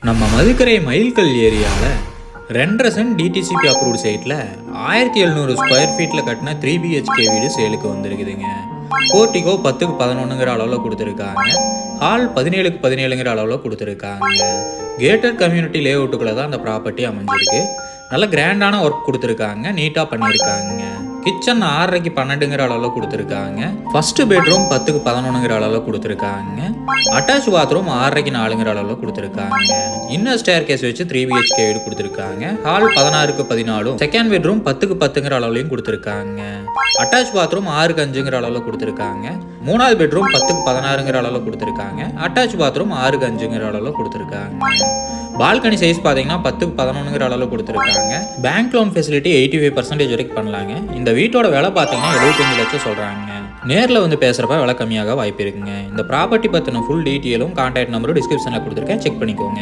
நம்ம மதுக்கரை மயில்கல் ஏரியாவில் 2.5 send DTCP approved சைட்டில் 1700 ஸ்கொயர் ஃபீட்டில் கட்டின 3 பிஹெச்கே வீடு சேலுக்கு வந்திருக்குதுங்க. போர்ட்டிகோ 10க்கு 11ங்கிற அளவில் கொடுத்துருக்காங்க. ஹால் 17க்கு 17ங்கிற அளவில் கொடுத்துருக்காங்க. கேட்டட் கம்யூனிட்டி லேஅவுட்டுக்குள்ளே தான் அந்த ப்ராப்பர்ட்டி அமைஞ்சிருக்கு. நல்ல கிராண்டான ஒர்க் கொடுத்துருக்காங்க, நீட்டாக பண்ணியிருக்காங்க. கிச்சன் 6.5க்கு 12ங்கிற அளவில் கொடுத்துருக்காங்க. ஃபர்ஸ்ட் பெட்ரூம் 10க்கு 11ங்கிற அளவில் கொடுத்துருக்காங்க. அட்டாச் பாத்ரூம் 6.5க்கு 4ங்கிற அளவில் கொடுத்துருக்காங்க. இன்னர் ஸ்டேர் கேஸ் வச்சு 3 பிஹெச்கே வீடு கொடுத்துருக்காங்க. ஹால் 16க்கு 14, செகண்ட் பெட்ரூம் 10க்கு 10ங்கிற அளவுலையும் கொடுத்துருக்காங்க. அட்டாச் பாத்ரூம் 6க்கு 5ங்கிற அளவில் கொடுத்துருக்காங்க. மூணாவது பெட்ரூம் 10க்கு 16ங்கிற அளவில் கொடுத்துருக்காங்க. அட்டாச் பாத்ரூம் 6க்கு 5ங்கிற அளவில் கொடுத்துருக்காங்க. பால்கனி சைஸ் பார்த்தீங்கன்னா 10க்கு 11ங்கிற அளவில் கொடுத்துருக்காங்க. பேங்க் லோன் ஃபெசிலிட்டி 85% வரைக்கும் பண்ணலாங்க. இந்த வீட்டோட விலை பார்த்தீங்கன்னா 75 லட்சம் சொல்கிறாங்க. நேரில் வந்து பேசுகிறப்ப விலை கம்மியாக வாய்ப்பு இருக்குங்க. இந்த ப்ராப்பர்ட்டி பற்றின ஃபுல் டீட்டெயிலும் கான்டாக்ட் நம்பரும் டிஸ்கிரிப்ஷனில் கொடுத்துருக்கேன், செக் பண்ணிக்கோங்க.